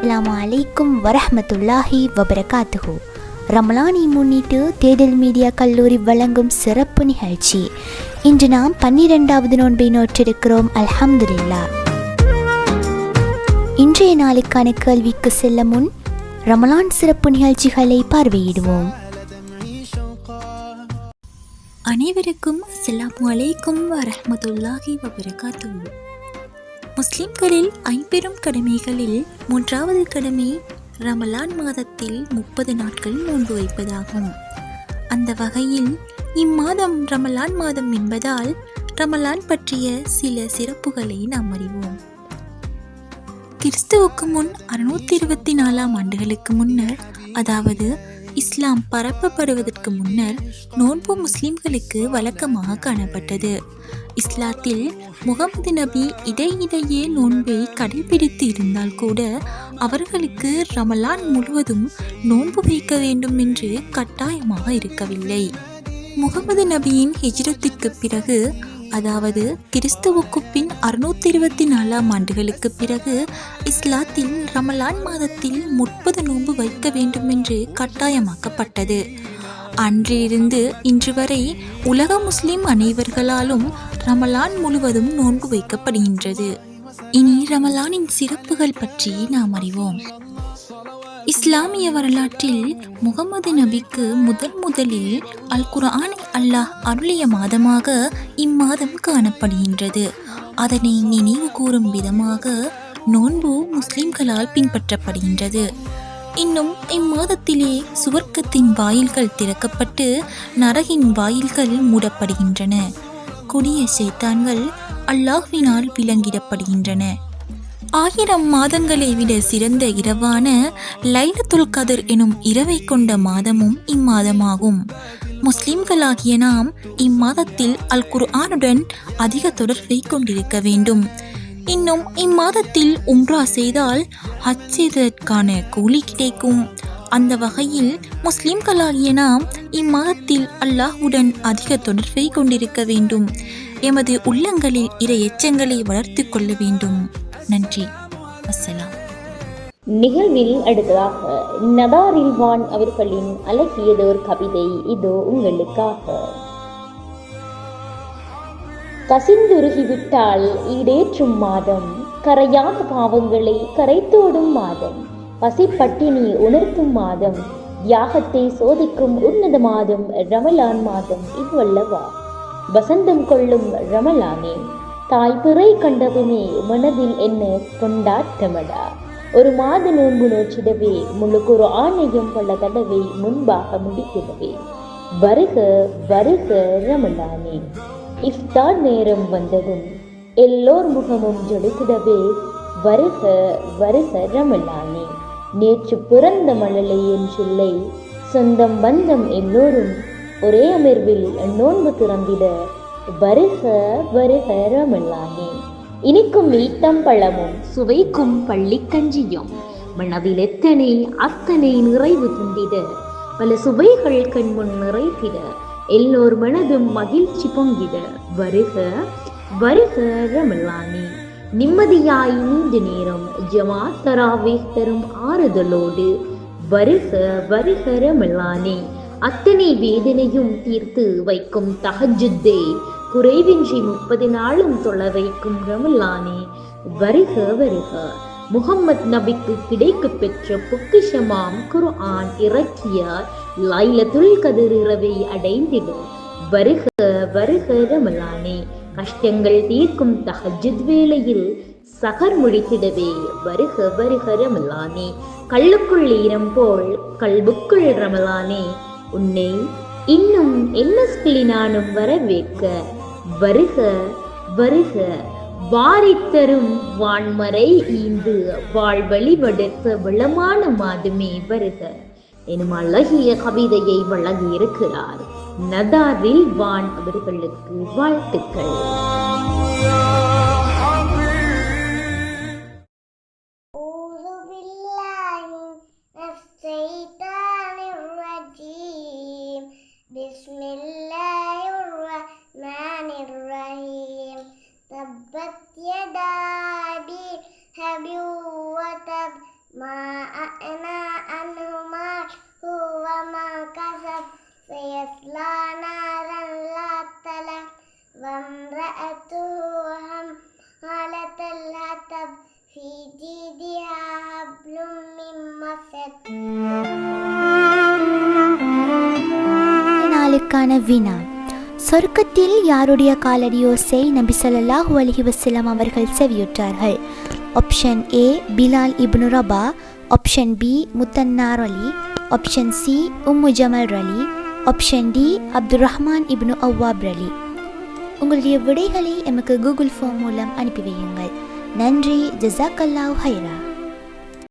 அஸ்ஸலாமு அலைக்கும் வரஹ்மத்துல்லாஹி வபரகாத்துஹு. ரமலானை முன்னிட்டு தேடல் மீடியா கல்லூரி வழங்கும் சிறப்பு நிகழ்ச்சி. இன்று நாம் 12வது நோன்பை நோற்றிருக்கிறோம். அல்ஹம்துலில்லாஹ். இன்றைய நாளுக்கான கேள்விக்கு செல்ல முன் ரமலான் சிறப்பு நிகழ்ச்சிகளை பார்வையிடுவோம். அனைவருக்கும் அஸ்ஸலாமு அலைக்கும் வரஹ்மத்துல்லாஹி வபரகாத்துஹு. முஸ்லிம்களில் 5 பெரும் கடமைகளில் 3வது கடமை ரமலான் மாதத்தில் 30 நாட்கள் நோன்பு வைப்பதாகும். அந்த வகையில் இம்மாதம் ரமலான் மாதம் என்பதால் ரமலான் பற்றிய சில சிறப்புகளை நாம் அறிவோம். கிறிஸ்துவுக்கு முன் 624 ஆண்டுகளுக்கு முன்னர், அதாவது இஸ்லாம் பரப்பப்படுவதற்கு முன்னர் நோன்பு முஸ்லிம்களுக்கு வழக்கமாக காணப்பட்டது. இஸ்லாத்தில் முகமது நபி இடையிடையே நோன்பை கடைபிடித்து இருந்தால் கூட அவர்களுக்கு ரமலான் முழுவதும் நோன்பு வைக்க வேண்டும் என்று கட்டாயமாக இருக்கவில்லை. முகமது நபியின் ஹிஜ்ரத்திற்கு பிறகு, அதாவது கிறிஸ்துவுக்கு பின் 624 ஆண்டுகளுக்கு பிறகு இஸ்லாத்தில் ரமலான் மாதத்தில் 30 நோன்பு வைக்க வேண்டும் என்று கட்டாயமாக்கப்பட்டது. அன்றிலிருந்து இன்று வரை உலக முஸ்லிம் அனைவர்களாலும் ரமலான் முழுவதும் நோன்பு வைக்கப்படுகின்றது. இனி ரமலானின் சிறப்புகள் பற்றி நாம் அறிவோம். இஸ்லாமிய வரலாற்றில் முகமது நபிக்கு முதலில் அல் குர்ஆனை அல்லாஹ் அருளிய மாதமாக இம்மாதம் காணப்படுகின்றது. அதனை நினைவு கூறும் விதமாக நோன்பு முஸ்லிம்களால் பின்பற்றப்படுகின்றது. இன்னும் இம்மாதத்திலே சுவர்க்கத்தின் வாயில்கள் திறக்கப்பட்டு நரகின் வாயில்கள் மூடப்படுகின்றன. கொடிய சைத்தான்கள் அல்லாஹ்வினால் விலங்கிடப்படுகின்றன. 1000 மாதங்களை விட சிறந்த இரவான லைலத்துல் கத்ர் எனும் இரவை கொண்ட மாதமும் இம்மாதமாகும். முஸ்லிம்களாகிய நாம் இம்மாதத்தில் அல் குர்ஆனுடன் அதிக தொடர்பை கொண்டிருக்க வேண்டும். இன்னும் இம்மாதத்தில் உம்ரா செய்தால் ஹஜ் செய்ததற்கான கூலி கிடைக்கும். அந்த வகையில் முஸ்லிம்களாகிய நாம் இம்மாதத்தில் அல்லாஹ்வுடன் அதிக தொடர்பை கொண்டிருக்க வேண்டும். எமது உள்ளங்களில் இறை எச்சங்களை வளர்த்து கொள்ள வேண்டும். நன்றி. அஸ்ஸலாம். நிகழ்வில் அடுத்ததாக நதாரில் வான் அவர்களின் அழகியதோர் கவிதை இதோ உங்களுக்காக. கசிந்துருகிவிட்டால் ஈடேற்றும் மாதம், கரையாத பாவங்களை கரைத்தோடும் மாதம், பசிப்பட்டினி உணர்த்தும் மாதம், தியாகத்தை சோதிக்கும் உன்னத மாதம் ரமலான் மாதம் இதுவல்லவா. வசந்தம் கொள்ளும் ரமலானே, தாய் பிறை கண்டதுமே மனதில் என்ன கொண்டாட்டமடா. ஒரு மாத நோன்பு நோற்றிடவே முழு குர்ஆனையும் பல தடவை முன்பாக முடித்திடவே. வருக வருக ரமலானே. இஃப்தார் நேரம் வந்ததும் எல்லோர் முகமும் ஜொலித்திடவே. வருக வருக ரமலானே. நேற்று பிறந்த மழலை என் சொல்லை சொந்தம் பந்தம் எல்லோரும் ஒரே அமர்வில் நோன்பு திறந்திட. வருக வருக ரமலானே. இனிக்கும் ஈத்தம் பழமும் சுவைக்கும் பள்ளிக்கஞ்சியும் மனதில் எத்தனை அத்தனை நிறைவு தந்திட. பல சுவைகள் கண்முன் நிறைத்திட எல்லோர் மனதும் மகிழ்ச்சி பொங்கிட. வருக வருக ரமலானே. நிம்மதியாய் நீண்ட நேரம் ஜமாத் தராவீஹ் தரும் ஆறுதலோடு. வருக வருக ரமலானே. அத்தனை வேதனையும் தீர்த்து வைக்கும் தஹஜ்ஜுத்தை குறைவின்றி 30 நாளும் தொழ வைக்கும் ரமலானே. வருக வருக. முகம்மது நபிக்கு கிடைக்க பெற்ற பொக்கிஷமாம் குர்ஆன் இறக்கிய லைலத்துல் கத்ர் இரவை அடைந்திடும். வருக வருக ரமலானே. கஷ்டங்கள் தீர்க்கும் தஹஜ்ஜுத் வேளையில் சகர் முடித்திடவே. வருக வருக ரமலானே. கல்லுக்குள் ஈரம் போல் கல்புக்குள் ரமலானே. உன்னை இன்னும் என்ன சொல்லி நானும் வரவேற்க. வருக வருக. வாரித்தரும் வான்மறை ஈந்து வாழ்வழிபடுத்த வளமான மாதமே வருக எனும் அழகிய கவிதையை வழங்கியிருக்கிறார் நதாரில் வான் அவர்களுக்கு வாழ்த்துக்கள். تبت يدا أبي لهب وتب ما أغنى عنه ماله وما كسب سيصلى نارا ذات لهب وامرأته حمالة الحطب في جيدها حبل من مسد. நாளுக்கான வினா: சொர்க்கத்தில் யாருடைய காலடியோசை நபி ஸல்லல்லாஹு அலைஹி வஸல்லம் அவர்கள் செவியுற்றார்கள்? Option A Bilal ibn Rabah, option B முத்தன்னார் அலி, ஆப்ஷன் சி உம்மு ஜமல் அலி, ஆப்ஷன் டி அப்துல் ரஹ்மான் இப்னு அவ்வாப் அலி. உங்களுடைய விடைகளை எமக்கு கூகுள் ஃபார்ம் மூலம் அனுப்பி வையுங்கள். நன்றி. ஜஸாக்கல்லாஹு ஹைரா.